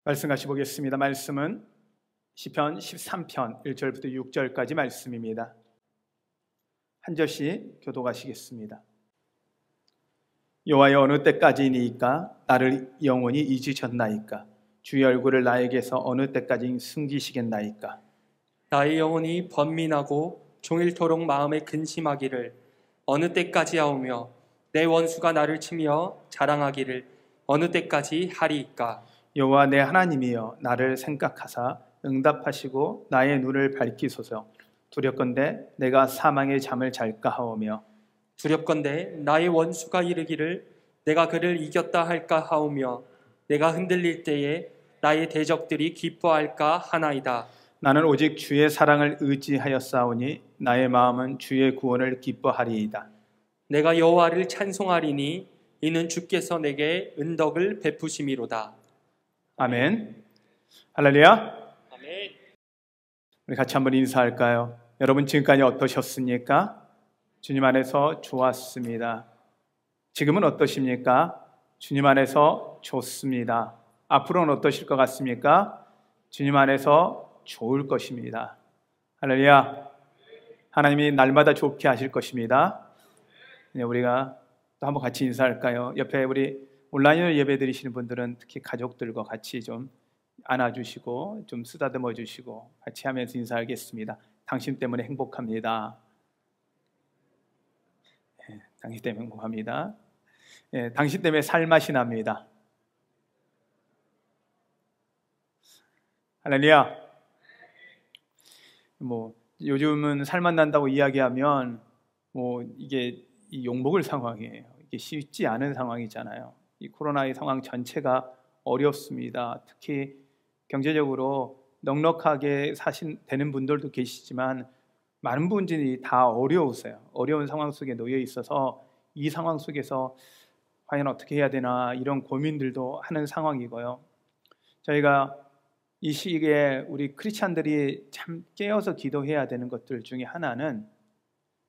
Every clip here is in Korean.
말씀 같이 보겠습니다. 말씀은 시편 13편 1절부터 6절까지 말씀입니다. 한 절씩 교독하시겠습니다. 여호와여, 어느 때까지니까 나를 영원히 잊으셨나이까? 주의 얼굴을 나에게서 어느 때까지 숨기시겠나이까? 나의 영혼이 번민하고 종일토록 마음에 근심하기를 어느 때까지 하오며 내 원수가 나를 치며 자랑하기를 어느 때까지 하리이까? 여호와 내 하나님이여, 나를 생각하사 응답하시고 나의 눈을 밝히소서. 두렵건대 내가 사망의 잠을 잘까 하오며 두렵건대 나의 원수가 이르기를 내가 그를 이겼다 할까 하오며 내가 흔들릴 때에 나의 대적들이 기뻐할까 하나이다. 나는 오직 주의 사랑을 의지하였사오니 나의 마음은 주의 구원을 기뻐하리이다. 내가 여호와를 찬송하리니 이는 주께서 내게 은덕을 베푸심이로다. 아멘. 할렐루야. 아멘. 우리 같이 한번 인사할까요? 여러분 지금까지 어떠셨습니까? 주님 안에서 좋았습니다. 지금은 어떠십니까? 주님 안에서 좋습니다. 앞으로는 어떠실 것 같습니까? 주님 안에서 좋을 것입니다. 할렐루야. 하나님이 날마다 좋게 하실 것입니다. 우리가 또 한번 같이 인사할까요? 옆에 우리 온라인으로 예배 드리시는 분들은 특히 가족들과 같이 좀 안아주시고 좀 쓰다듬어 주시고 같이 하면서 인사하겠습니다. 당신 때문에 행복합니다. 당신 때문에 행복합니다. 당신 때문에 살맛이 납니다. 할렐루야. 요즘은 살맛 난다고 이야기하면 이게 욕먹을 상황이에요. 이게 쉽지 않은 상황이잖아요. 이 코로나의 상황 전체가 어렵습니다. 특히 경제적으로 넉넉하게 되는 분들도 계시지만 많은 분들이 다 어려우세요. 어려운 상황 속에 놓여 있어서 이 상황 속에서 과연 어떻게 해야 되나 이런 고민들도 하는 상황이고요. 저희가 이 시기에 우리 크리스찬들이 참 깨어서 기도해야 되는 것들 중에 하나는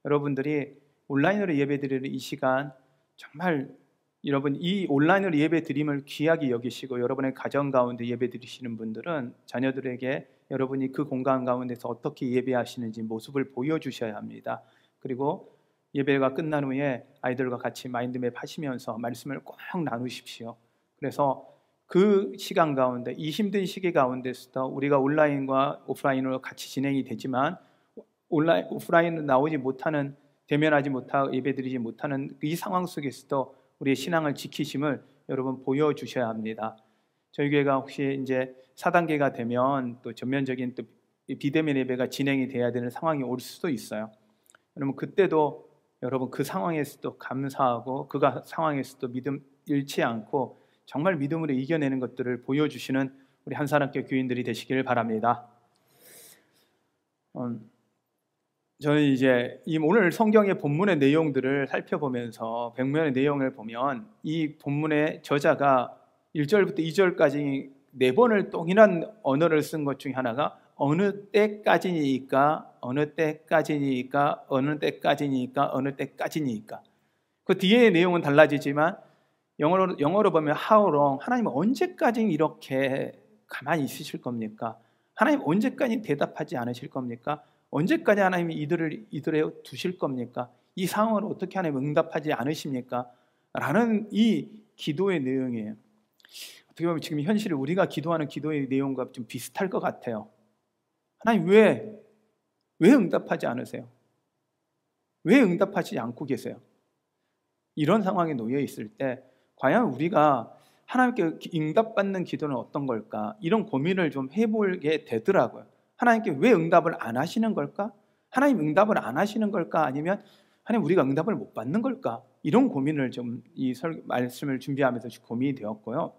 여러분들이 온라인으로 예배드리는 이 시간 정말 여러분 이 온라인으로 예배드림을 귀하게 여기시고 여러분의 가정 가운데 예배드리시는 분들은 자녀들에게 여러분이 그 공간 가운데서 어떻게 예배하시는지 모습을 보여주셔야 합니다. 그리고 예배가 끝난 후에 아이들과 같이 마인드맵 하시면서 말씀을 꼭 나누십시오. 그래서 그 시간 가운데 이 힘든 시기 가운데서도 우리가 온라인과 오프라인으로 같이 진행이 되지만 오프라인으로 나오지 못하는 대면하지 못하고 예배드리지 못하는 이 상황 속에서도 우리의 신앙을 지키심을 여러분 보여주셔야 합니다. 저희 교회가 혹시 이제 4단계가 되면 또 전면적인 또 비대면 예배가 진행이 돼야 되는 상황이 올 수도 있어요. 여러분 그때도 여러분 그 상황에서도 감사하고 그 상황에서도 믿음 잃지 않고 정말 믿음으로 이겨내는 것들을 보여주시는 우리 한사람교회 교인들이 되시길 바랍니다. 저는 이제 오늘 성경의 본문의 내용들을 살펴보면서 백면의 내용을 보면 이 본문의 저자가 1절부터 2절까지 4번을 동일한 언어를 쓴 것 중에 하나가 어느 때까지니까 어느 때까지니까 어느 때까지니까 어느 때까지니까 그 뒤에 내용은 달라지지만 영어로 보면 how long, 하나님은 언제까지 이렇게 가만히 있으실 겁니까? 하나님 언제까지 대답하지 않으실 겁니까? 언제까지 하나님이 이들을 두실 겁니까? 이 상황을 어떻게 하나님 응답하지 않으십니까? 라는 이 기도의 내용이에요. 어떻게 보면 지금 현실이 우리가 기도하는 기도의 내용과 좀 비슷할 것 같아요. 하나님 왜 응답하지 않으세요? 왜 응답하지 않고 계세요? 이런 상황에 놓여 있을 때 과연 우리가 하나님께 응답받는 기도는 어떤 걸까? 이런 고민을 좀 해보게 되더라고요. 하나님께 왜 응답을 안 하시는 걸까? 하나님 응답을 안 하시는 걸까? 아니면 하나님 우리가 응답을 못 받는 걸까? 이런 고민을 좀 이 말씀을 준비하면서 고민이 되었고요.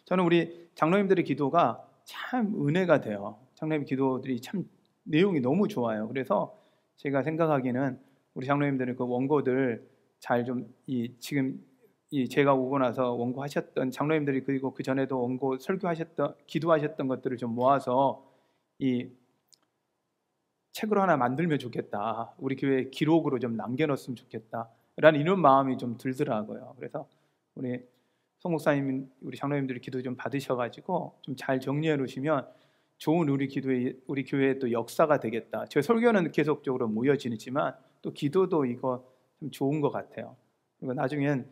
저는 우리 장로님들의 기도가 참 은혜가 돼요. 장로님 기도들이 참 내용이 너무 좋아요. 그래서 제가 생각하기에는 우리 장로님들은 그 원고들 잘 좀 지금 제가 오고 나서 원고하셨던 장로님들이 그리고 그 전에도 원고 설교하셨던 기도하셨던 것들을 좀 모아서 이 책으로 하나 만들면 좋겠다. 우리 교회 기록으로 좀 남겨놓으면 좋겠다. 라는 이런 마음이 좀 들더라고요. 그래서 우리 송 목사님, 우리 장로님들이 기도 좀 받으셔가지고 좀 잘 정리해 놓으시면 좋은 우리 교회의 또 역사가 되겠다. 제 설교는 계속적으로 모여지지만 또 기도도 이거 좀 좋은 것 같아요. 그리고 나중엔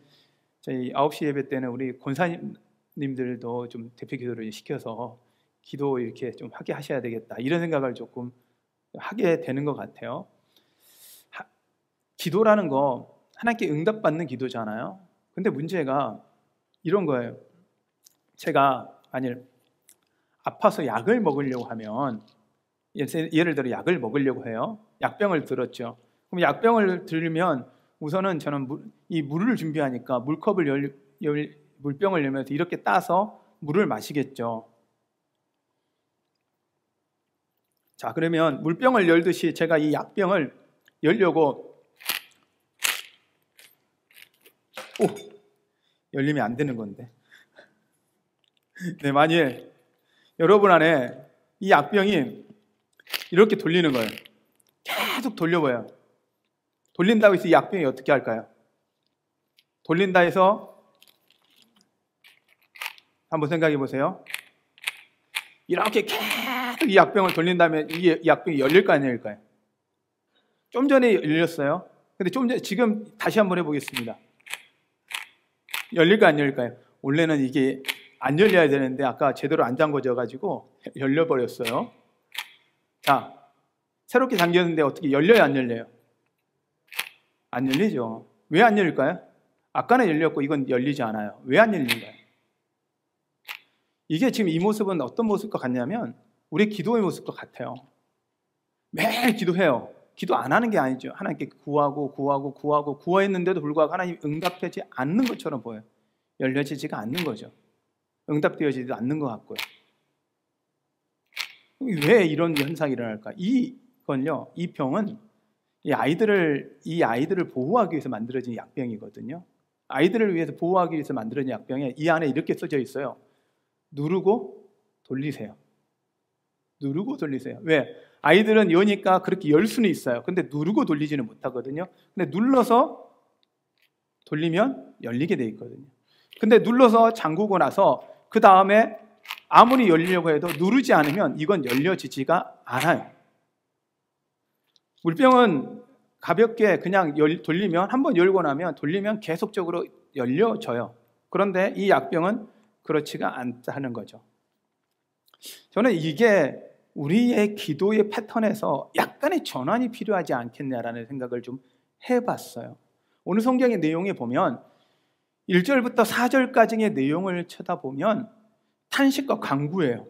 저희 9시 예배 때는 우리 권사님들도 좀 대표 기도를 시켜서 기도 이렇게 좀 하게 하셔야 되겠다. 이런 생각을 조금 하게 되는 것 같아요. 기도라는 거 하나님께 응답받는 기도잖아요. 근데 문제가 이런 거예요. 제가 만일 아파서 약을 먹으려고 하면, 예를 들어 약을 먹으려고 해요. 약병을 들었죠. 그럼 약병을 들면 우선은 저는 이 물을 준비하니까 물컵을 물병을 열면서 이렇게 따서 물을 마시겠죠. 자, 그러면 물병을 열듯이 제가 이 약병을 열려고 열리면 안 되는 건데. 네, 만일 여러분 안에 이 약병이 이렇게 돌리는 거예요. 계속 돌려봐요. 돌린다고 해서 이 약병이 어떻게 할까요? 돌린다 해서 한번 생각해 보세요. 이렇게 계속 이 약병을 돌린다면 이 약병이 열릴까요, 안 열릴까요? 좀 전에 열렸어요. 근데 좀 전에, 지금 다시 한번 해보겠습니다. 열릴까요, 안 열릴까요? 원래는 이게 안 열려야 되는데 아까 제대로 안 잠궈져가지고 열려버렸어요. 자, 새롭게 잠겼는데 어떻게 열려요, 안 열려요? 안 열리죠. 왜 안 열릴까요? 아까는 열렸고 이건 열리지 않아요. 왜 안 열릴까요? 이게 지금 이 모습은 어떤 모습과 같냐면 우리 기도의 모습과 같아요. 매일 기도해요. 기도 안 하는 게 아니죠. 하나님께 구했는데도 불구하고 하나님 응답되지 않는 것처럼 보여요. 열려지지가 않는 거죠. 응답되어지지도 않는 것 같고요. 왜 이런 현상이 일어날까? 이건요, 이 병은 이 아이들을 보호하기 위해서 만들어진 약병이거든요. 아이들을 위해서 보호하기 위해서 만들어진 약병에 이 안에 이렇게 써져 있어요. 누르고 돌리세요. 누르고 돌리세요. 왜? 아이들은 여니까 그렇게 열 수는 있어요. 근데 누르고 돌리지는 못하거든요. 근데 눌러서 돌리면 열리게 돼 있거든요. 근데 눌러서 잠그고 나서 그 다음에 아무리 열리려고 해도 누르지 않으면 이건 열려지지가 않아요. 물병은 가볍게 그냥 돌리면, 한번 열고 나면 돌리면 계속적으로 열려져요. 그런데 이 약병은 그렇지가 않다는 거죠. 저는 이게 우리의 기도의 패턴에서 약간의 전환이 필요하지 않겠냐라는 생각을 좀 해봤어요. 오늘 성경의 내용에 보면 1절부터 4절까지의 내용을 쳐다보면 탄식과 간구예요.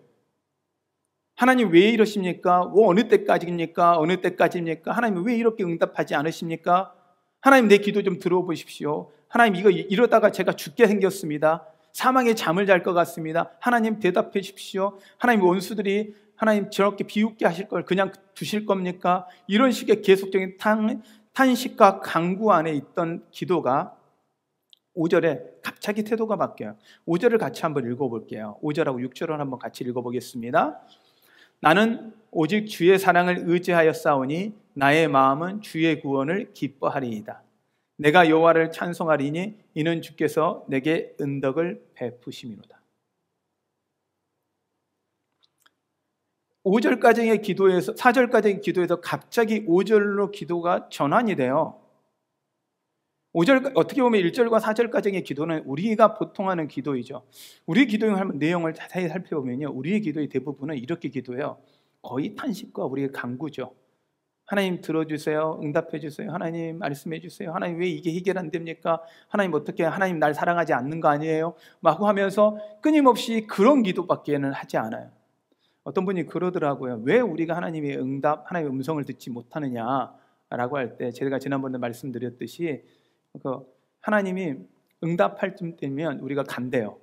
하나님 왜 이러십니까? 어느 때까지입니까? 어느 때까지입니까? 하나님 왜 이렇게 응답하지 않으십니까? 하나님 내 기도 좀 들어보십시오. 하나님 이러다가 제가 죽게 생겼습니다. 사망의 잠을 잘 것 같습니다. 하나님 대답해 주십시오. 하나님 원수들이 하나님 저렇게 비웃게 하실 걸 그냥 두실 겁니까? 이런 식의 계속적인 탄식과 간구 안에 있던 기도가 5절에 갑자기 태도가 바뀌어요. 5절을 같이 한번 읽어볼게요. 5절하고 6절을 한번 같이 읽어보겠습니다. 나는 오직 주의 사랑을 의지하여 싸우니 나의 마음은 주의 구원을 기뻐하리이다. 내가 여호와를 찬송하리니 이는 주께서 내게 은덕을 베푸심이로다. 5절까지의 기도에서 4절까지의 기도에서 갑자기 5절로 기도가 전환이 돼요. 5절, 어떻게 보면 1절과 4절까지의 기도는 우리가 보통 하는 기도이죠. 우리 기도의 내용을 자세히 살펴보면요, 우리의 기도의 대부분은 이렇게 기도해요. 거의 탄식과 우리의 간구죠. 하나님 들어주세요. 응답해 주세요. 하나님 말씀해 주세요. 하나님 왜 이게 해결 안 됩니까? 하나님 어떻게, 하나님 날 사랑하지 않는 거 아니에요? 막 하면서 끊임없이 그런 기도밖에는 하지 않아요. 어떤 분이 그러더라고요. 왜 우리가 하나님의 하나님의 음성을 듣지 못하느냐라고 할 때, 제가 지난번에 말씀드렸듯이 하나님이 응답할 쯤 되면 우리가 간대요.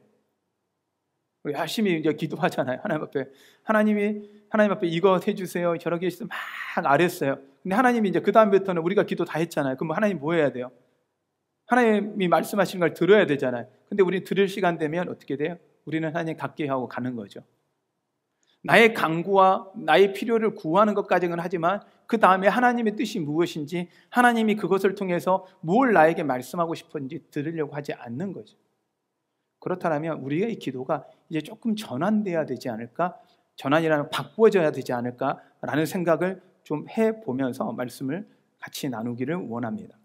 열심히 이제 기도하잖아요. 하나님 앞에 이거 해주세요. 저렇게 해주세요. 막 아랬어요. 근데 하나님이 이제 그 다음부터는 우리가 기도 다 했잖아요. 그럼 하나님 뭐 해야 돼요? 하나님이 말씀하시는 걸 들어야 되잖아요. 근데 우리 들을 시간 되면 어떻게 돼요? 우리는 하나님 갖게 하고 가는 거죠. 나의 간구와 나의 필요를 구하는 것까지는 하지만 그 다음에 하나님의 뜻이 무엇인지, 하나님이 그것을 통해서 뭘 나에게 말씀하고 싶은지 들으려고 하지 않는 거죠. 그렇다면 우리가 이 기도가 이제 조금 전환돼야 되지 않을까? 전환이라는 바꾸어져야 되지 않을까라는 생각을 좀 해보면서 말씀을 같이 나누기를 원합니다.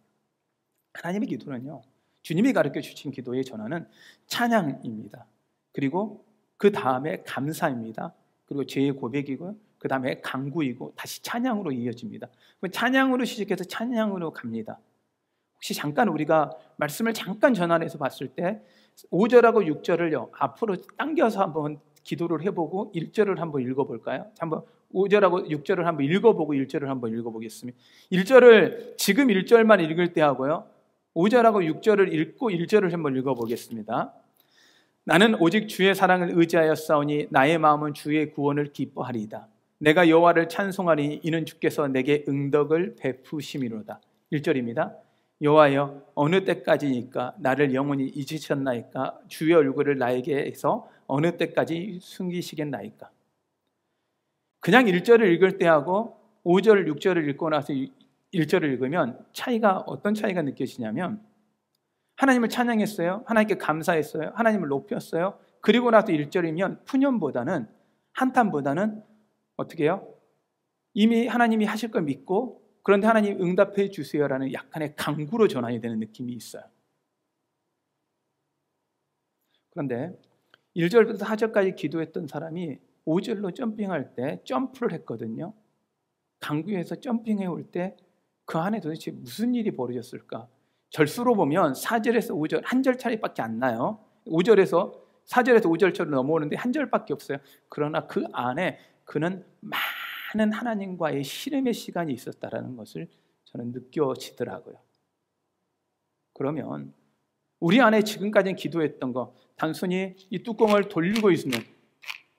하나님의 기도는요, 주님이 가르쳐 주신 기도의 전환은 찬양입니다. 그리고 그 다음에 감사입니다. 그리고 죄의 고백이고요, 그 다음에 간구이고 다시 찬양으로 이어집니다. 찬양으로 시작해서 찬양으로 갑니다. 혹시 잠깐 우리가 말씀을 잠깐 전환해서 봤을 때 5절하고 6절을요 앞으로 당겨서 한번 기도를 해보고 1절을 한번 읽어볼까요? 한번 5절하고 6절을 한번 읽어보고 1절을 한번 읽어보겠습니다. 1절을 지금 1절만 읽을 때 하고요, 5절하고 6절을 읽고 1절을 한번 읽어보겠습니다. 나는 오직 주의 사랑을 의지하여 싸우니 나의 마음은 주의 구원을 기뻐하리이다. 내가 여호와를 찬송하리니 이는 주께서 내게 응덕을 베푸심이로다. 1절입니다. 여호와여, 어느 때까지니까 나를 영원히 잊으셨나이까? 주의 얼굴을 나에게서 어느 때까지 숨기시겠나이까? 그냥 1절을 읽을 때하고 5절, 6절을 읽고 나서 1절을 읽으면 어떤 차이가 느껴지냐면, 하나님을 찬양했어요, 하나님께 감사했어요, 하나님을 높였어요. 그리고 나서 1절이면 푸념보다는, 한탄보다는 어떻게 해요? 이미 하나님이 하실 걸 믿고, 그런데 하나님 응답해 주세요라는 약간의 간구로 전환이 되는 느낌이 있어요. 그런데 1절부터 4절까지 기도했던 사람이 5절로 점핑할 때 점프를 했거든요. 간구에서 점핑해 올 때 그 안에 도대체 무슨 일이 벌어졌을까? 절수로 보면 4절에서 5절 한 절 차이밖에 안 나요. 4절에서 5절처럼 넘어오는데 한 절밖에 없어요. 그러나 그 안에 그는 많은 하나님과의 씨름의 시간이 있었다라는 것을 저는 느껴지더라고요. 그러면 우리 안에 지금까지 기도했던 거, 단순히 이 뚜껑을 돌리고 있으면,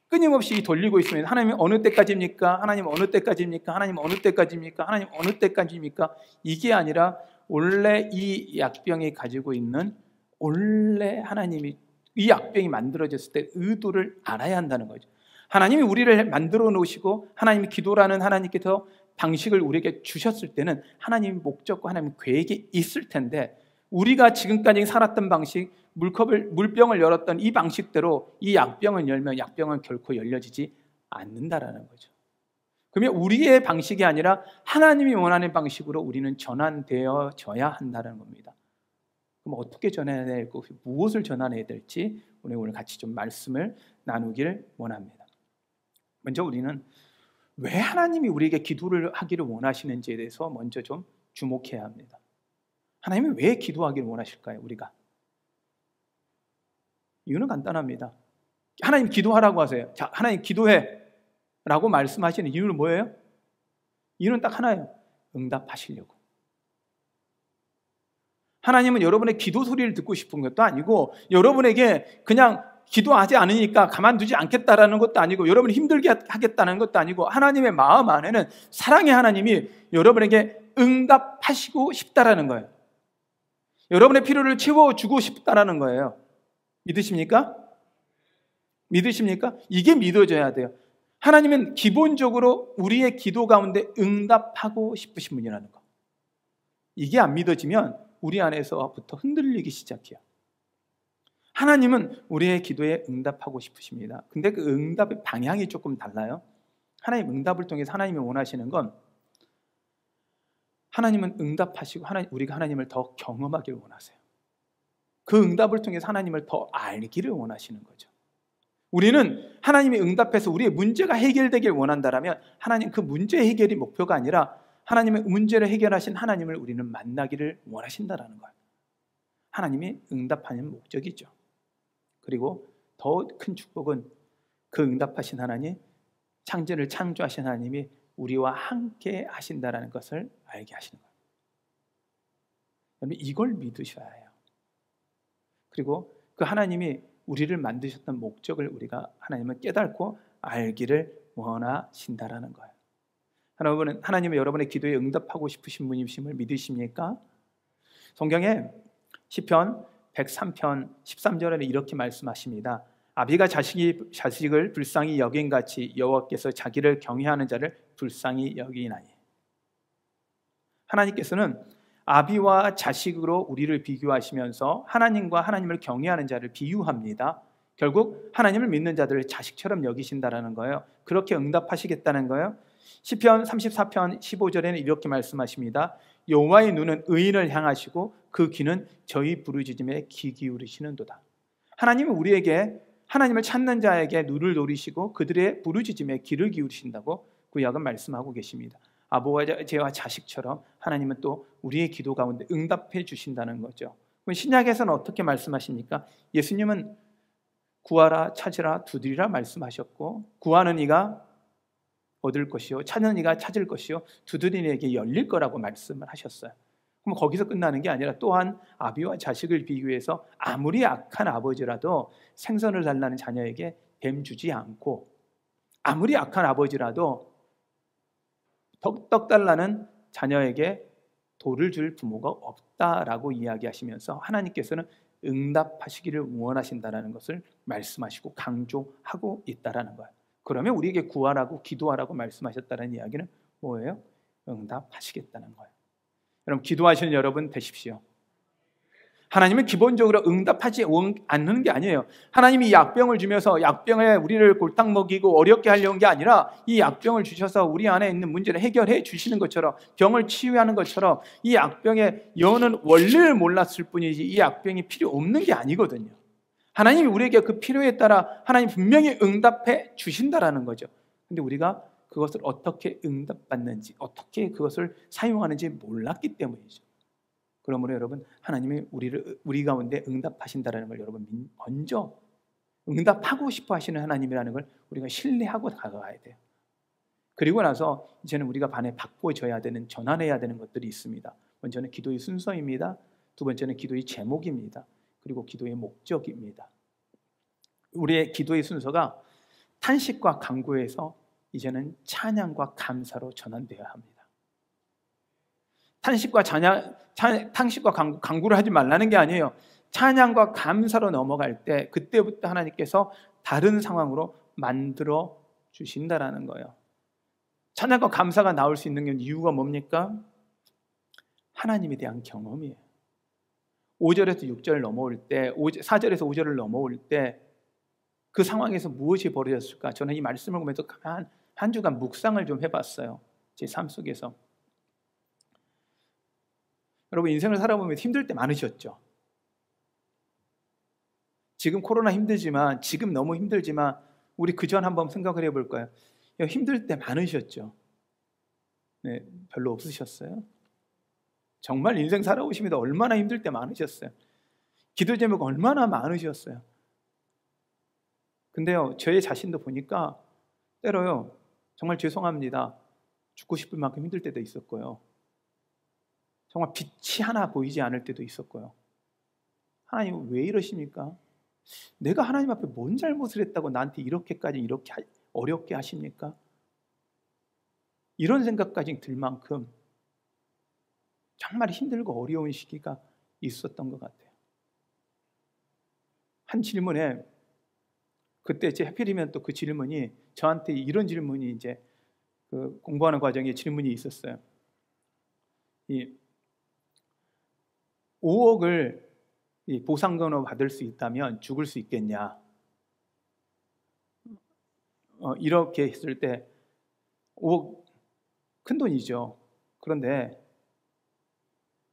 끊임없이 돌리고 있으면, 하나님 어느 때까지입니까? 하나님 어느 때까지입니까? 하나님 어느 때까지입니까? 하나님 어느 때까지입니까? 이게 아니라 원래 이 약병이 가지고 있는, 원래 하나님이 이 약병이 만들어졌을 때 의도를 알아야 한다는 거죠. 하나님이 우리를 만들어 놓으시고 하나님이 기도라는 하나님께서 방식을 우리에게 주셨을 때는 하나님의 목적과 하나님의 계획이 있을 텐데, 우리가 지금까지 살았던 방식, 물병을 열었던 이 방식대로 이 약병을 열면 약병은 결코 열려지지 않는다라는 거죠. 그러면 우리의 방식이 아니라 하나님이 원하는 방식으로 우리는 전환되어져야 한다는 겁니다. 그럼 어떻게 전해야 될고 무엇을 전환해야 될지 오늘 같이 좀 말씀을 나누길 원합니다. 먼저 우리는 왜 하나님이 우리에게 기도를 하기를 원하시는지에 대해서 먼저 좀 주목해야 합니다. 하나님이 왜 기도하기를 원하실까요? 우리가 이유는 간단합니다. 하나님 기도하라고 하세요. 자, 하나님 기도해 라고 말씀하시는 이유는 뭐예요? 이유는 딱 하나예요. 응답하시려고. 하나님은 여러분의 기도 소리를 듣고 싶은 것도 아니고, 여러분에게 그냥 기도하지 않으니까 가만두지 않겠다라는 것도 아니고, 여러분을 힘들게 하겠다는 것도 아니고, 하나님의 마음 안에는 사랑의 하나님이 여러분에게 응답하시고 싶다라는 거예요. 여러분의 필요를 채워주고 싶다라는 거예요. 믿으십니까? 믿으십니까? 이게 믿어져야 돼요. 하나님은 기본적으로 우리의 기도 가운데 응답하고 싶으신 분이라는 거. 이게 안 믿어지면 우리 안에서부터 흔들리기 시작해요. 하나님은 우리의 기도에 응답하고 싶으십니다. 근데 그 응답의 방향이 조금 달라요. 하나님 응답을 통해서 하나님이 원하시는 건, 하나님은 응답하시고 우리가 하나님을 더 경험하기를 원하세요. 그 응답을 통해서 하나님을 더 알기를 원하시는 거죠. 우리는 하나님이 응답해서 우리의 문제가 해결되길 원한다면 하나님 그 문제 해결이 목표가 아니라 하나님의 문제를 해결하신 하나님을 우리는 만나기를 원하신다라는 거예요. 하나님이 응답하는 목적이죠. 그리고 더 큰 축복은 그 응답하신 하나님, 창조를 창조하신 하나님이 우리와 함께 하신다라는 것을 알게 하시는 거예요. 여러분, 이걸 믿으셔야 해요. 그리고 그 하나님이 우리를 만드셨던 목적을 우리가 하나님은 깨닫고 알기를 원하신다라는 거예요. 하나님은 여러분의 기도에 응답하고 싶으신 분이심을 믿으십니까? 성경에 시편 103편 13절에 이렇게 말씀하십니다. 아비가 자식을 불쌍히 여긴같이 여호와께서 자기를 경외하는 자를 불쌍히 여기나니. 하나님께서는 아비와 자식으로 우리를 비교하시면서 하나님과 하나님을 경외하는 자를 비유합니다. 결국 하나님을 믿는 자들을 자식처럼 여기신다라는 거예요. 그렇게 응답하시겠다는 거예요. 시편 34편 15절에는 이렇게 말씀하십니다. 여호와의 눈은 의인을 향하시고 그 귀는 저희 부르짖음에 귀 기울이시는도다. 하나님은 우리에게, 하나님을 찾는 자에게 눈을 노리시고 그들의 부르짖음에 귀를 기울이신다고 구약은 말씀하고 계십니다. 아버와 제와 자식처럼 하나님은 또 우리의 기도 가운데 응답해 주신다는 거죠. 그럼 신약에서는 어떻게 말씀하십니까? 예수님은 구하라, 찾으라, 두드리라 말씀하셨고, 구하는 이가 얻을 것이요, 찾는 이가 찾을 것이요, 두드리는 이에게 열릴 거라고 말씀을 하셨어요. 그럼 거기서 끝나는 게 아니라 또한 아비와 자식을 비교해서 아무리 악한 아버지라도 생선을 달라는 자녀에게 뱀 주지 않고, 아무리 악한 아버지라도 떡 달라는 자녀에게 돌을 줄 부모가 없다라고 이야기하시면서 하나님께서는 응답하시기를 원하신다는 것을 말씀하시고 강조하고 있다라는 거예요. 그러면 우리에게 구하라고 기도하라고 말씀하셨다는 이야기는 뭐예요? 응답하시겠다는 거예요. 여러분, 기도하시는 여러분 되십시오. 하나님은 기본적으로 응답하지 않는 게 아니에요. 하나님이 이 약병을 주면서 약병에 우리를 골탕 먹이고 어렵게 하려는 게 아니라 이 약병을 주셔서 우리 안에 있는 문제를 해결해 주시는 것처럼, 병을 치유하는 것처럼 이 약병의 여는 원리를 몰랐을 뿐이지 이 약병이 필요 없는 게 아니거든요. 하나님이 우리에게 그 필요에 따라 하나님 분명히 응답해 주신다라는 거죠. 근데 우리가 그것을 어떻게 응답받는지, 어떻게 그것을 사용하는지 몰랐기 때문이죠. 그러므로 여러분, 하나님이 우리 가운데 응답하신다는 걸 여러분 먼저 응답하고 싶어 하시는 하나님이라는 걸 우리가 신뢰하고 다가가야 돼요. 그리고 나서 이제는 우리가 반에 바꿔줘야 되는, 전환해야 되는 것들이 있습니다. 먼저는 기도의 순서입니다. 두 번째는 기도의 제목입니다. 그리고 기도의 목적입니다. 우리의 기도의 순서가 탄식과 간구에서 이제는 찬양과 감사로 전환되어야 합니다. 탄식과 간구를 하지 말라는 게 아니에요. 찬양과 감사로 넘어갈 때 그때부터 하나님께서 다른 상황으로 만들어 주신다라는 거예요. 찬양과 감사가 나올 수 있는 이유가 뭡니까? 하나님에 대한 경험이에요. 5절에서 6절 넘어올 때, 4절에서 5절을 넘어올 때 그 상황에서 무엇이 벌어졌을까? 저는 이 말씀을 보면서 한 주간 묵상을 좀 해봤어요. 제 삶 속에서. 여러분, 인생을 살아보면 힘들 때 많으셨죠? 지금 코로나 힘들지만, 지금 너무 힘들지만 우리 그전 한번 생각을 해볼까요? 힘들 때 많으셨죠? 네, 별로 없으셨어요? 정말 인생 살아오시면서 얼마나 힘들 때 많으셨어요? 기도 제목 얼마나 많으셨어요? 근데요, 저의 자신도 보니까 때로요, 정말 죄송합니다, 죽고 싶을 만큼 힘들 때도 있었고요, 정말 빛이 하나 보이지 않을 때도 있었고요. 하나님 왜 이러십니까? 내가 하나님 앞에 뭔 잘못을 했다고 나한테 이렇게 어렵게 하십니까? 이런 생각까지 들 만큼 정말 힘들고 어려운 시기가 있었던 것 같아요. 한 질문에, 그때 제 하필이면 또 그 질문이 저한테 이런 질문이 이제 그 공부하는 과정에 질문이 있었어요. 이 5억을 보상금으로 받을 수 있다면 죽을 수 있겠냐? 이렇게 했을 때 5억 큰 돈이죠. 그런데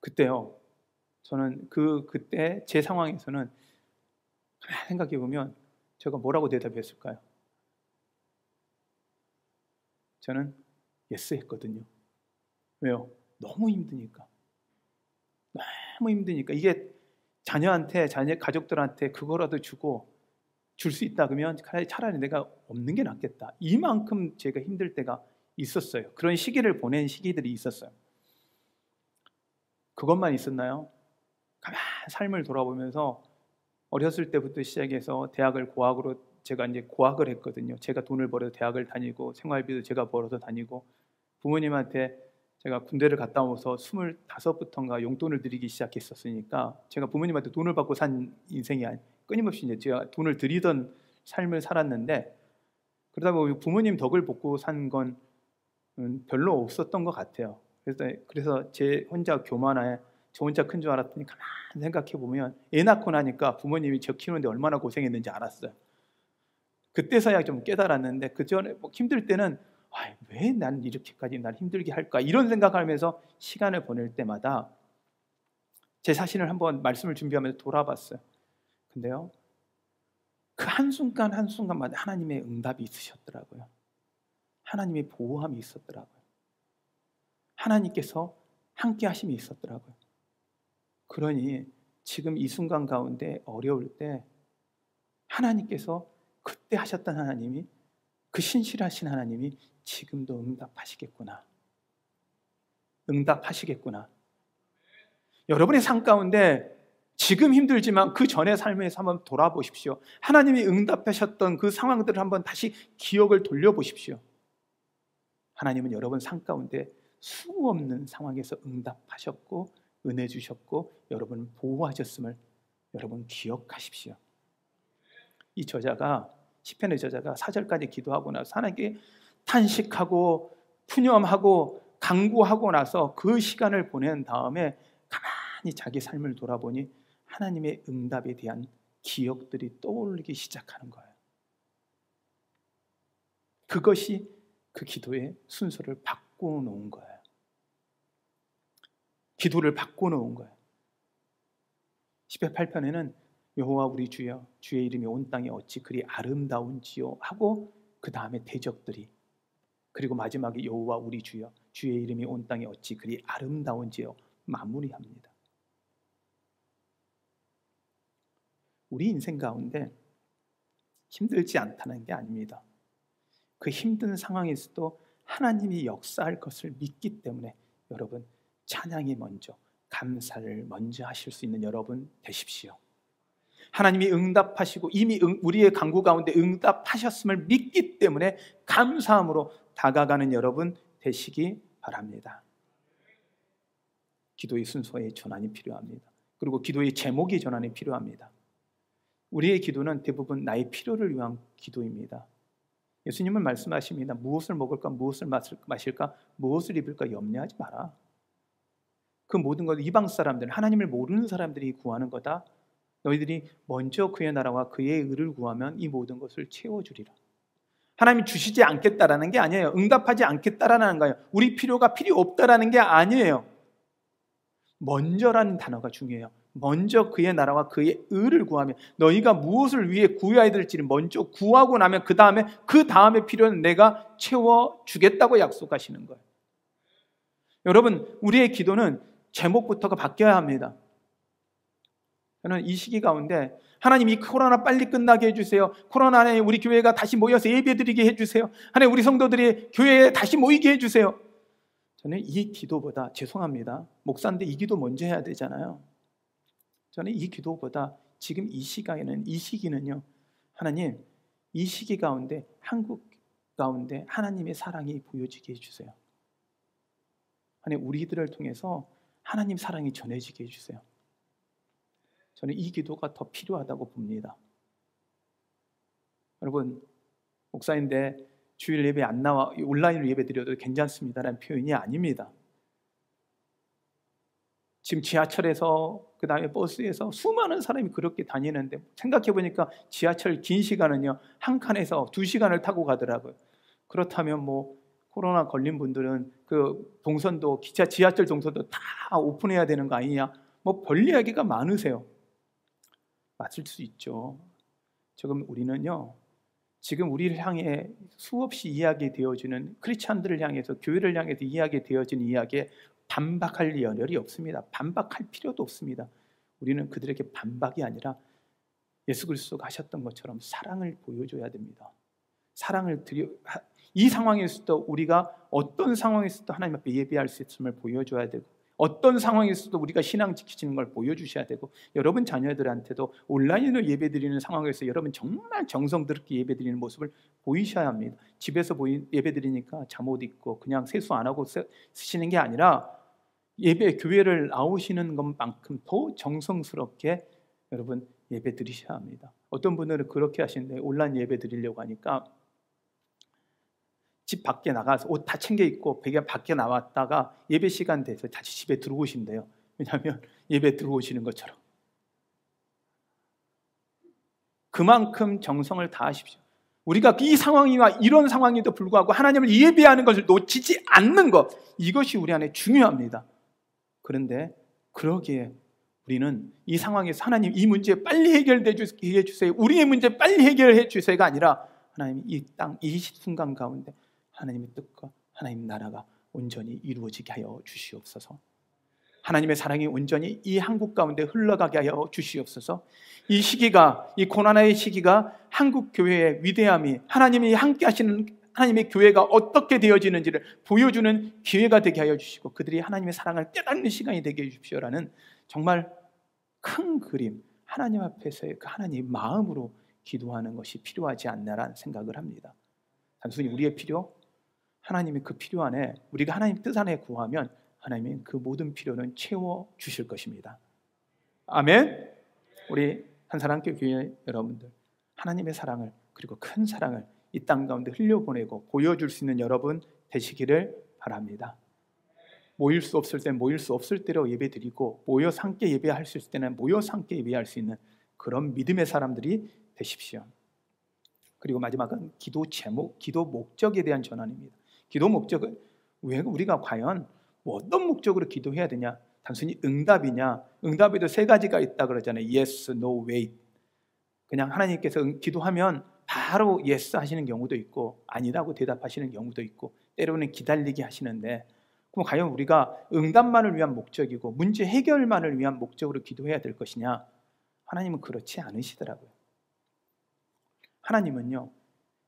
그때요, 저는 그때 제 상황에서는 생각해 보면 제가 뭐라고 대답했을까요? 저는 예스 했거든요. 왜요? 너무 힘드니까. 너무 힘드니까. 이게 자녀 가족들한테 그거라도 주고 줄 수 있다 그러면 차라리 내가 없는 게 낫겠다. 이만큼 제가 힘들 때가 있었어요. 그런 시기를 보낸 시기들이 있었어요. 그것만 있었나요? 가만 삶을 돌아보면서 어렸을 때부터 시작해서 대학을 고학으로, 제가 이제 고학을 했거든요. 제가 돈을 벌어서 대학을 다니고 생활비도 제가 벌어서 다니고, 부모님한테 제가 군대를 갔다 오면서 25부터인가 용돈을 드리기 시작했었으니까 제가 부모님한테 돈을 받고 산 인생이 끊임없이 이제 제가 돈을 드리던 삶을 살았는데, 그러다 보니 부모님 덕을 복고 산 건 별로 없었던 것 같아요. 그래서 제 혼자 교만해, 저 혼자 큰 줄 알았더니 가만히 생각해 보면 애 낳고 나니까 부모님이 저 키우는데 얼마나 고생했는지 알았어요. 그때서야 좀 깨달았는데 그 전에 뭐 힘들 때는 왜 난 이렇게까지 날 힘들게 할까 이런 생각하면서 시간을 보낼 때마다 제 자신을 한번 말씀을 준비하면서 돌아봤어요. 근데요, 그 한순간 한순간마다 하나님의 응답이 있으셨더라고요. 하나님의 보호함이 있었더라고요. 하나님께서 함께 하심이 있었더라고요. 그러니 지금 이 순간 가운데 어려울 때 하나님께서 그때 하셨던 하나님이, 그 신실하신 하나님이 지금도 응답하시겠구나. 응답하시겠구나. 여러분의 삶 가운데 지금 힘들지만 그 전의 삶에서 한번 돌아보십시오. 하나님이 응답하셨던 그 상황들을 한번 다시 기억을 돌려보십시오. 하나님은 여러분 삶 가운데 수없는 상황에서 응답하셨고 은혜 주셨고 여러분을 보호하셨음을 여러분 기억하십시오. 이 저자가, 시편의 저자가 4절까지 기도하고 나서 하나님께 탄식하고 푸념하고 간구하고 나서 그 시간을 보낸 다음에 가만히 자기 삶을 돌아보니 하나님의 응답에 대한 기억들이 떠오르기 시작하는 거예요. 그것이 그 기도의 순서를 바꿔놓은 거예요. 기도를 바꿔놓은 거예요. 시편 8편에는 여호와 우리 주여, 주의 이름이 온 땅에 어찌 그리 아름다운지요 하고 그 다음에 대적들이, 그리고 마지막에 여호와 우리 주여, 주의 이름이 온 땅에 어찌 그리 아름다운지요 마무리합니다. 우리 인생 가운데 힘들지 않다는 게 아닙니다. 그 힘든 상황에서도 하나님이 역사할 것을 믿기 때문에 여러분 찬양이 먼저, 감사를 먼저 하실 수 있는 여러분 되십시오. 하나님이 응답하시고 이미 우리의 간구 가운데 응답하셨음을 믿기 때문에 감사함으로 다가가는 여러분 되시기 바랍니다. 기도의 순서의 전환이 필요합니다. 그리고 기도의 제목의 전환이 필요합니다. 우리의 기도는 대부분 나의 필요를 위한 기도입니다. 예수님은 말씀하십니다. 무엇을 먹을까, 무엇을 마실까, 무엇을 입을까 염려하지 마라. 그 모든 것 이방 사람들, 하나님을 모르는 사람들이 구하는 거다. 너희들이 먼저 그의 나라와 그의 의를 구하면 이 모든 것을 채워주리라. 하나님이 주시지 않겠다라는 게 아니에요. 응답하지 않겠다라는 거예요. 우리 필요가 필요 없다라는 게 아니에요. 먼저라는 단어가 중요해요. 먼저 그의 나라와 그의 의를 구하면, 너희가 무엇을 위해 구해야 될지를 먼저 구하고 나면 그 다음에 필요는 내가 채워주겠다고 약속하시는 거예요. 여러분, 우리의 기도는 제목부터가 바뀌어야 합니다. 저는 이 시기 가운데 하나님 이 코로나 빨리 끝나게 해주세요. 코로나 안에 우리 교회가 다시 모여서 예배드리게 해주세요. 하나님 우리 성도들이 교회에 다시 모이게 해주세요. 저는 이 기도보다, 죄송합니다, 목사인데 이 기도 먼저 해야 되잖아요. 저는 이 기도보다 지금 이 시기는요, 하나님 이 시기 가운데 한국 가운데 하나님의 사랑이 보여지게 해주세요. 하나님 우리들을 통해서 하나님 사랑이 전해지게 해주세요. 저는 이 기도가 더 필요하다고 봅니다. 여러분, 목사인데 주일 예배 안 나와 온라인으로 예배 드려도 괜찮습니다라는 표현이 아닙니다. 지금 지하철에서 그 다음에 버스에서 수많은 사람이 그렇게 다니는데 생각해 보니까 지하철 긴 시간은요 한 칸에서 2시간을 타고 가더라고요. 그렇다면 뭐 코로나 걸린 분들은 그 동선도, 지하철 동선도 다 오픈해야 되는 거 아니냐, 뭐 별 이야기가 많으세요. 맞을 수 있죠. 지금 우리를 향해 수없이 이야기되어지는, 크리스찬들을 향해서, 교회를 향해서 이야기되어지는 이야기에 반박할 여력이 없습니다. 반박할 필요도 없습니다. 우리는 그들에게 반박이 아니라 예수 그리스도가 하셨던 것처럼 사랑을 보여줘야 됩니다. 이 상황에서도 우리가 어떤 상황에서도 하나님 앞에 예배할 수 있음을 보여줘야 되고, 어떤 상황에서도 우리가 신앙 지키시는 걸 보여주셔야 되고, 여러분 자녀들한테도 온라인으로 예배드리는 상황에서 여러분 정말 정성스럽게 예배드리는 모습을 보이셔야 합니다. 집에서 예배드리니까 잠옷 입고 그냥 세수 안 하고 쓰시는 게 아니라 교회를 나오시는 것만큼 더 정성스럽게 여러분 예배드리셔야 합니다. 어떤 분들은 그렇게 하시는데 온라인 예배드리려고 하니까 집 밖에 나가서 옷 다 챙겨 입고 밖에 나왔다가 예배 시간 돼서 다시 집에 들어오신대요. 왜냐하면 예배 들어오시는 것처럼. 그만큼 정성을 다하십시오. 우리가 이 상황이와 이런 상황에도 불구하고 하나님을 예배하는 것을 놓치지 않는 것, 이것이 우리 안에 중요합니다. 그런데 그러기에 우리는 이 상황에서 하나님 이 문제 빨리 해결해 주세요, 우리의 문제 빨리 해결해 주세요가 아니라 하나님 이 땅, 이 순간 가운데 하나님의 뜻과 하나님 나라가 온전히 이루어지게 하여 주시옵소서. 하나님의 사랑이 온전히 이 한국 가운데 흘러가게 하여 주시옵소서. 이 시기가, 이 고난의 시기가 한국 교회의 위대함이, 하나님이 함께 하시는 하나님의 교회가 어떻게 되어지는지를 보여주는 기회가 되게 하여 주시고, 그들이 하나님의 사랑을 깨닫는 시간이 되게 해 주십시오라는 정말 큰 그림, 하나님 앞에서의 그 하나님 마음으로 기도하는 것이 필요하지 않나라는 생각을 합니다. 단순히 우리의 필요, 하나님의 그 필요 안에, 우리가 하나님 뜻 안에 구하면 하나님은 그 모든 필요는 채워 주실 것입니다. 아멘. 우리 한사랑교회 교회 여러분들, 하나님의 사랑을, 그리고 큰 사랑을 이 땅 가운데 흘려보내고 보여줄 수 있는 여러분 되시기를 바랍니다. 모일 수 없을 때 모일 수 없을 때로 예배드리고, 모여서 함께 예배할 수 있을 때는 모여서 함께 예배할 수 있는 그런 믿음의 사람들이 되십시오. 그리고 마지막은 기도 제목, 기도 목적에 대한 전환입니다. 기도 목적은 왜 우리가 과연 어떤 목적으로 기도해야 되냐? 단순히 응답이냐? 응답에도 세 가지가 있다 그러잖아요. Yes, No, Wait. 그냥 하나님께서 기도하면 바로 yes 하시는 경우도 있고, 아니라고 대답하시는 경우도 있고, 때로는 기다리게 하시는데, 그럼 과연 우리가 응답만을 위한 목적이고 문제 해결만을 위한 목적으로 기도해야 될 것이냐? 하나님은 그렇지 않으시더라고요. 하나님은요,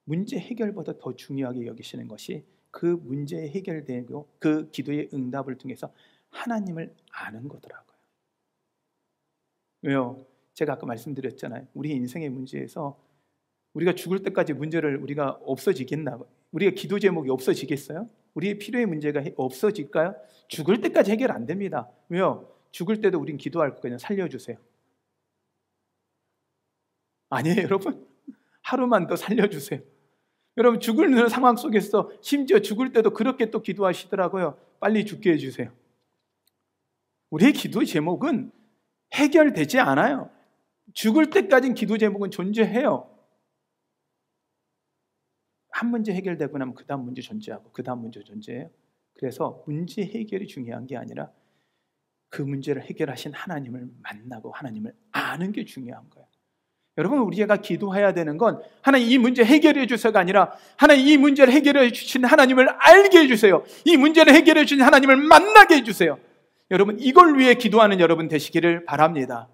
문제 해결보다 더 중요하게 여기시는 것이 그 문제에 해결되고 그 기도의 응답을 통해서 하나님을 아는 거더라고요. 왜요? 제가 아까 말씀드렸잖아요. 우리 인생의 문제에서 우리가 죽을 때까지 문제를 우리가 없어지겠나? 우리가 기도 제목이 없어지겠어요? 우리의 필요의 문제가 없어질까요? 죽을 때까지 해결 안 됩니다. 왜요? 죽을 때도 우린 기도할 거거든요. 살려주세요. 아니에요, 여러분. 하루만 더 살려주세요. 여러분, 죽을 상황 속에서 심지어 죽을 때도 그렇게 또 기도하시더라고요. 빨리 죽게 해주세요. 우리의 기도 제목은 해결되지 않아요. 죽을 때까지는 기도 제목은 존재해요. 한 문제 해결되고 나면 그 다음 문제 존재하고 그 다음 문제 존재해요. 그래서 문제 해결이 중요한 게 아니라 그 문제를 해결하신 하나님을 만나고 하나님을 아는 게 중요한 거예요. 여러분, 우리가 기도해야 되는 건 하나님 이 문제 해결해 주세요가 아니라 하나님 이 문제를 해결해 주신 하나님을 알게 해주세요. 이 문제를 해결해 주신 하나님을 만나게 해주세요. 여러분, 이걸 위해 기도하는 여러분 되시기를 바랍니다.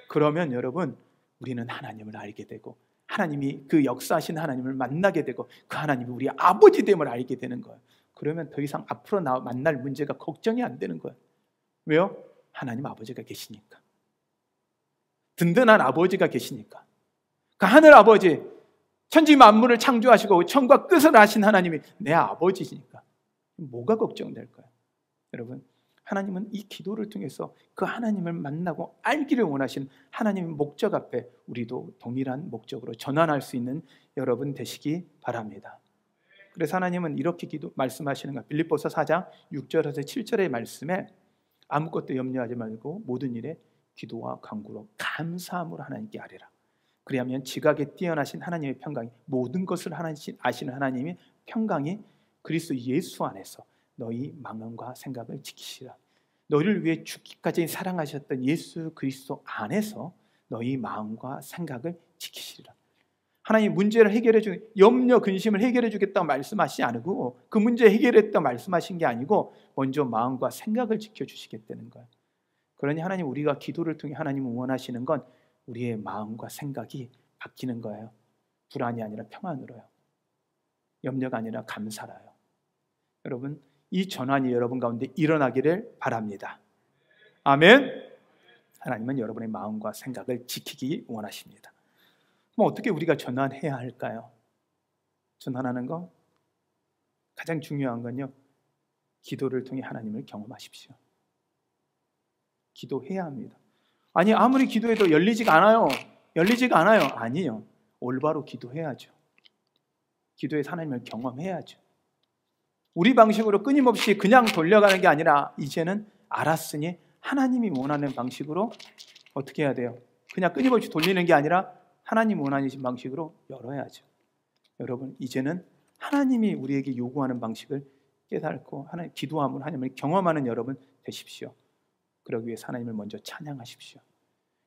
그러면 여러분, 우리는 하나님을 알게 되고 하나님이 그 역사하신 하나님을 만나게 되고 그 하나님이 우리 아버지 됨을 알게 되는 거예요. 그러면 더 이상 앞으로 만날 문제가 걱정이 안 되는 거예요. 왜요? 하나님 아버지가 계시니까. 든든한 아버지가 계시니까. 그 하늘 아버지, 천지 만물을 창조하시고 천과 끝을 아신 하나님이 내 아버지시니까 뭐가 걱정될 거예요? 여러분, 하나님은 이 기도를 통해서 그 하나님을 만나고 알기를 원하시는 하나님의 목적 앞에 우리도 동일한 목적으로 전환할 수 있는 여러분 되시기 바랍니다. 그래서 하나님은 이렇게 말씀하시는 거예요. 빌립보서 4장 6절에서 7절의 말씀에 아무것도 염려하지 말고 모든 일에 기도와 간구로 감사함으로 하나님께 아뢰라. 그리하면 지각에 뛰어나신 하나님의 평강이, 모든 것을 아시는 하나님의 평강이 그리스도 예수 안에서 너희 마음과 생각을 지키시라. 너희를 위해 죽기까지 사랑하셨던 예수 그리스도 안에서 너희 마음과 생각을 지키시리라. 하나님 문제를 해결해 주는, 염려 근심을 해결해 주겠다고 말씀하시지 않고 그 문제 해결했다고 말씀하신 게 아니고 먼저 마음과 생각을 지켜주시겠다는 거예요. 그러니 하나님, 우리가 기도를 통해 하나님을 원하시는 건 우리의 마음과 생각이 바뀌는 거예요. 불안이 아니라 평안으로요. 염려가 아니라 감사라요. 여러분, 이 전환이 여러분 가운데 일어나기를 바랍니다. 아멘. 하나님은 여러분의 마음과 생각을 지키기 원하십니다. 그럼 어떻게 우리가 전환해야 할까요? 전환하는 거 가장 중요한 건요, 기도를 통해 하나님을 경험하십시오. 기도해야 합니다. 아니, 아무리 기도해도 열리지가 않아요. 아니에요. 올바로 기도해야죠. 기도해서 하나님을 경험해야죠. 우리 방식으로 끊임없이 그냥 돌려가는 게 아니라 이제는 알았으니 하나님이 원하는 방식으로 어떻게 해야 돼요? 그냥 끊임없이 돌리는 게 아니라 하나님 원하는 방식으로 열어야죠. 여러분, 이제는 하나님이 우리에게 요구하는 방식을 깨닫고 하나님 기도함을 하나님을 경험하는 여러분 되십시오. 그러기 위해서 하나님을 먼저 찬양하십시오.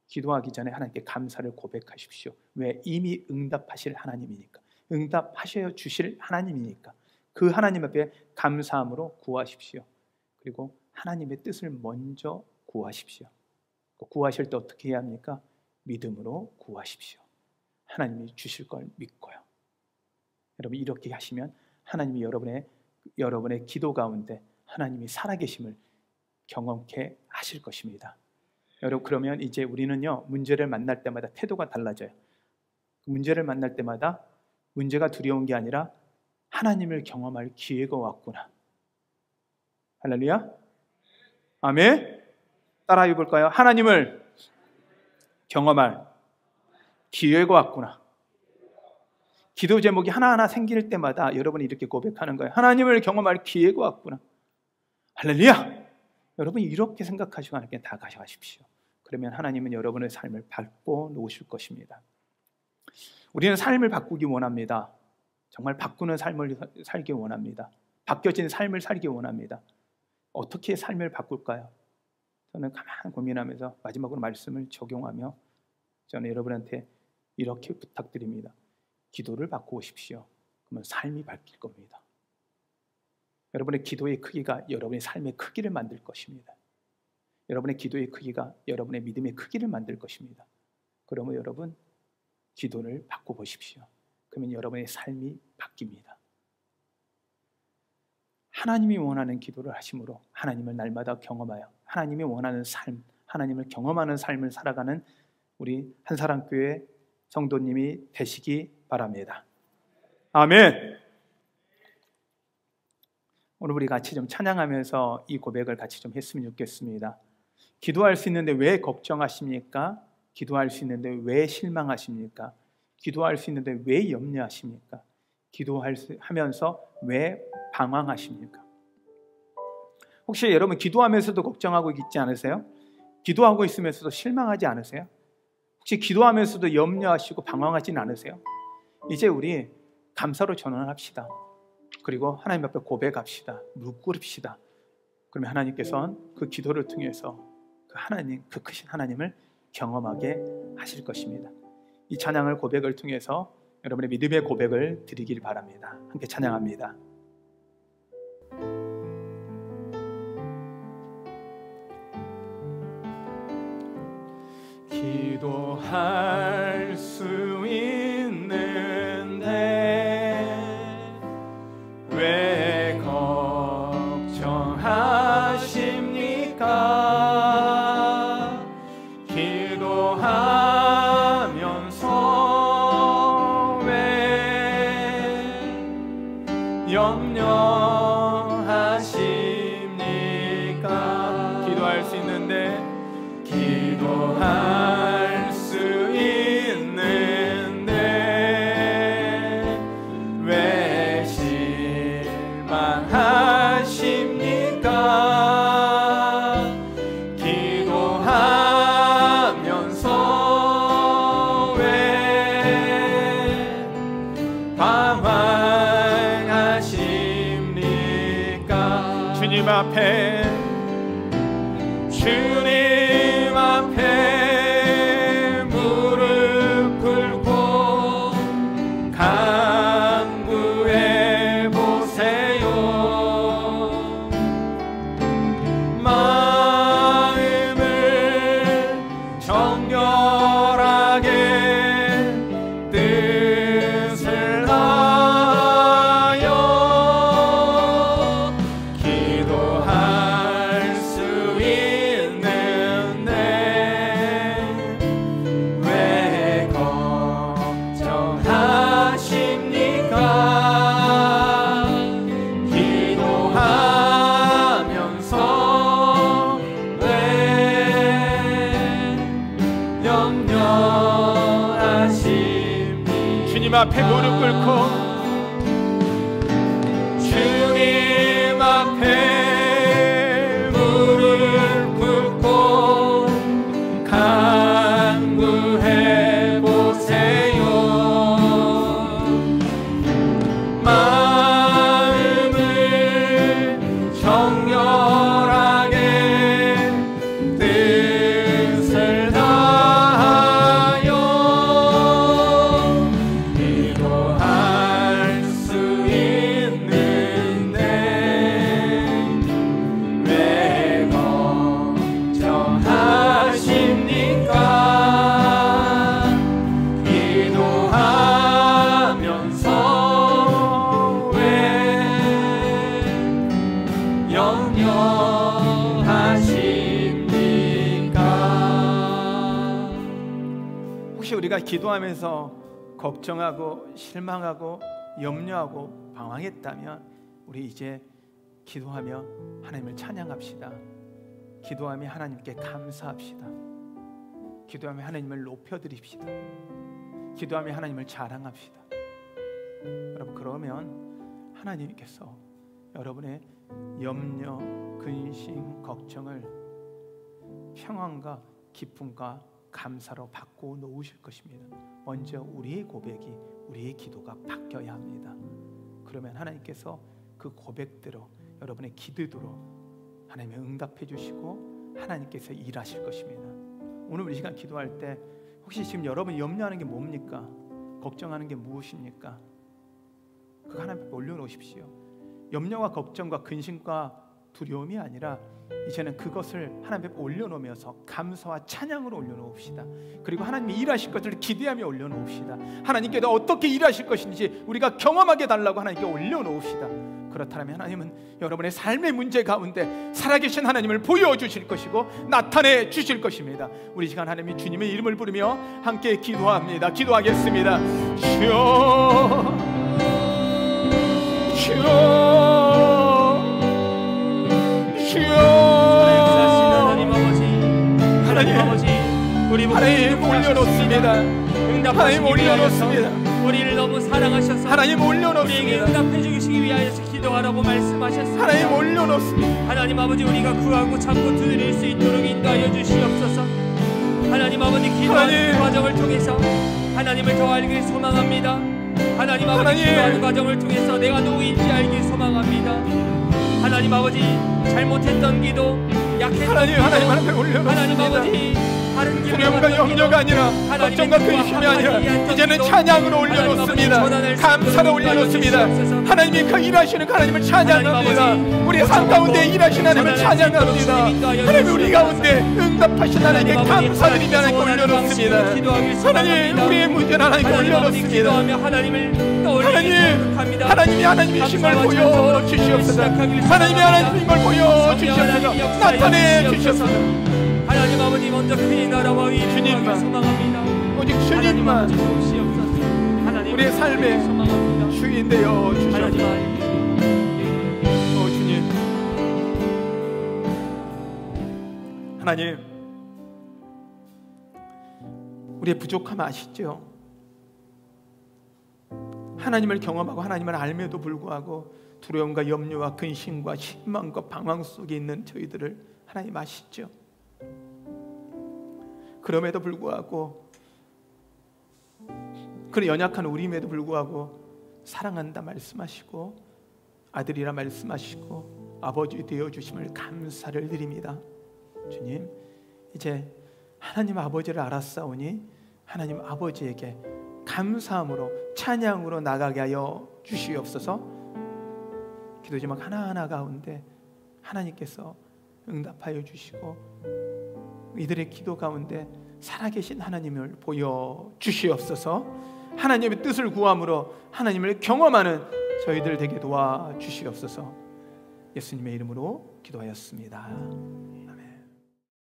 기도하기 전에 하나님께 감사를 고백하십시오. 왜? 이미 응답하실 하나님이니까. 응답하셔 주실 하나님이니까. 그 하나님 앞에 감사함으로 구하십시오. 그리고 하나님의 뜻을 먼저 구하십시오. 구하실 때 어떻게 해야 합니까? 믿음으로 구하십시오. 하나님이 주실 걸 믿고요. 여러분, 이렇게 하시면 하나님이 여러분의 기도 가운데 하나님이 살아계심을 경험케 하실 것입니다. 여러분, 그러면 이제 우리는요, 문제를 만날 때마다 태도가 달라져요. 문제를 만날 때마다 문제가 두려운 게 아니라 하나님을 경험할 기회가 왔구나. 할렐루야. 아멘. 따라 해볼까요? 하나님을 경험할 기회가 왔구나. 기도 제목이 하나하나 생길 때마다 여러분이 이렇게 고백하는 거예요. 하나님을 경험할 기회가 왔구나. 할렐루야. 여러분이 이렇게 생각하시고 하나님께 다 가져가십시오. 그러면 하나님은 여러분의 삶을 바꿔 놓으실 것입니다. 우리는 삶을 바꾸기 원합니다. 정말 바꾸는 삶을 살기 원합니다. 바뀌어진 삶을 살기 원합니다. 어떻게 삶을 바꿀까요? 저는 가만히 고민하면서 마지막으로 말씀을 적용하며 저는 여러분한테 이렇게 부탁드립니다. 기도를 바꾸십시오. 그러면 삶이 바뀔 겁니다. 여러분의 기도의 크기가 여러분의 삶의 크기를 만들 것입니다. 여러분의 기도의 크기가 여러분의 믿음의 크기를 만들 것입니다. 그러면 여러분 기도를 바꿔보십시오. 그러면 여러분의 삶이 바뀝니다. 하나님이 원하는 기도를 하심으로 하나님을 날마다 경험하여 하나님이 원하는 삶, 하나님을 경험하는 삶을 살아가는 우리 한사랑교회 성도님이 되시기 바랍니다. 아멘. 오늘 우리 같이 좀 찬양하면서 이 고백을 같이 좀 했으면 좋겠습니다. 기도할 수 있는데 왜 걱정하십니까? 기도할 수 있는데 왜 실망하십니까? 기도할 수 있는데 왜 염려하십니까? 기도하면서 왜 방황하십니까? 혹시 여러분 기도하면서도 걱정하고 있지 않으세요? 기도하고 있으면서도 실망하지 않으세요? 혹시 기도하면서도 염려하시고 방황하지는 않으세요? 이제 우리 감사로 전환합시다. 그리고 하나님 앞에 고백합시다. 무릎 꿇읍시다. 그러면 하나님께서는 그 기도를 통해서 그 크신 하나님을 경험하게 하실 것입니다. 이 찬양을 고백을 통해서 여러분의 믿음의 고백을 드리길 바랍니다. 함께 찬양합니다. 기도할 수 있는데 왜 걱정하십니까? 기도하면서 왜 염려하십니까? 기도할 수 있는데 기도할 수 있는데 왜 실망하십니까? 기도하면서 왜 방황하십니까? 주님 앞에 무릎 꿇고 간구해 보세요. 마음을 정결하게 뜻을 다하여 기도할 수 있는데 왜 걱정하십니까? 기도하면서 왜 염려하십니까? 주님 앞에 무릎 꿇고 주님 무릎 꿇고 간구해 보세요. 마음을 정결하게 뜻을 다하여 기도할 수 있는데 왜 걱정하십니까? 기도하면서 왜 염려하십니까? 혹시 우리가 기도하면서 걱정하고 실망하고 염려하고 방황했다면 우리 이제 기도하며 하나님을 찬양합시다. 기도하며 하나님께 감사합시다. 기도하며 하나님을 높여드립시다. 기도하며 하나님을 자랑합시다. 여러분, 그러면 하나님께서 여러분의 염려, 근심, 걱정을 평안과 기쁨과 감사로 바꾸어 놓으실 것입니다. 먼저 우리의 고백이, 우리의 기도가 바뀌어야 합니다. 그러면 하나님께서 그 고백대로, 여러분의 기도대로 하나님이 응답해 주시고 하나님께서 일하실 것입니다. 오늘 우리 시간 기도할 때 혹시 지금 여러분이 염려하는 게 뭡니까? 걱정하는 게 무엇입니까? 그거 하나님 앞에 올려놓으십시오. 염려와 걱정과 근심과 두려움이 아니라 이제는 그것을 하나님 앞에 올려놓으면서 감사와 찬양으로 올려놓읍시다. 그리고 하나님이 일하실 것을 기대하며 올려놓읍시다. 하나님께서 어떻게 일하실 것인지 우리가 경험하게 달라고 하나님께 올려놓읍시다. 그렇다면 하나님은 여러분의 삶의 문제 가운데 살아계신 하나님을 보여주실 것이고 나타내 주실 것입니다. 우리 시간 하나님이 주님의 이름을 부르며 함께 기도합니다. 기도하겠습니다. 주여, 주여, 주여. 하나님 아버지, 우리 하나님 올려놓습니다. 하나님 올려놓습니다. 우리를 너무 사랑하셔서 하나님 우리에게 올려놓습니다. 응답해 주시기 위하여서 기도하라고 말씀하셨습니다. 하나님 올려놓습니다. 하나님 아버지, 우리가 구하고 찾고 두드릴 수 있도록 인도하여 주시옵소서. 하나님 아버지, 기도하는 하나님. 그 과정을 통해서 하나님을 더 알길 소망합니다. 하나님 아버지, 하나님. 기도하는 과정을 통해서 내가 누구인지 알길 소망합니다. 하나님 아버지, 잘못했던 기도, 약했던 하나님, 기도, 하나님 앞에 올려놓습니다. 하나님 아버지, 다른 두려움과 염려가 아니라 걱정과 근심이 아니라 이제는 찬양으로 올려놓습니다. 감사로 올려놓습니다. 하나님이 그 일하시는 그 하나님을 찬양합니다. 우리 삶 가운데 일하시는 하나님을 찬양합니다. 하나님, 우리 가운데 응답하신 하나님께 감사드리며 하나님께 올려놓습니다. 하나님, 우리의 문제는 하나님께 올려놓습니다. 하나님, 하나님이 하나님이신 걸 보여주시옵소서. 하나님이 하나님인 걸 보여주시옵소서. 나타내 주시옵소서. 하나님 아버지, 먼저 그의 나라와 의를 주님만, 소망합니다. 오직 하나님 주님만 아버지, 보시옵소서. 하나님 우리의 삶의 소망합니다. 주인 되어 하나님 주시옵소서. 아버지, 주님, 하나님, 우리의 부족함 아시죠? 하나님을 경험하고 하나님을 알면도 불구하고 두려움과 염려와 근심과 실망과 방황 속에 있는 저희들을 하나님 아시죠? 그럼에도 불구하고, 그런 연약한 우리임에도 불구하고 사랑한다 말씀하시고 아들이라 말씀하시고 아버지 되어주심을 감사를 드립니다. 주님, 이제 하나님 아버지를 알았사오니 하나님 아버지에게 감사함으로 찬양으로 나가게 하여 주시옵소서. 기도 제목 하나하나 가운데 하나님께서 응답하여 주시고 이들의 기도 가운데 살아계신 하나님을 보여주시옵소서. 하나님의 뜻을 구함으로 하나님을 경험하는 저희들 되게 도와주시옵소서. 예수님의 이름으로 기도하였습니다.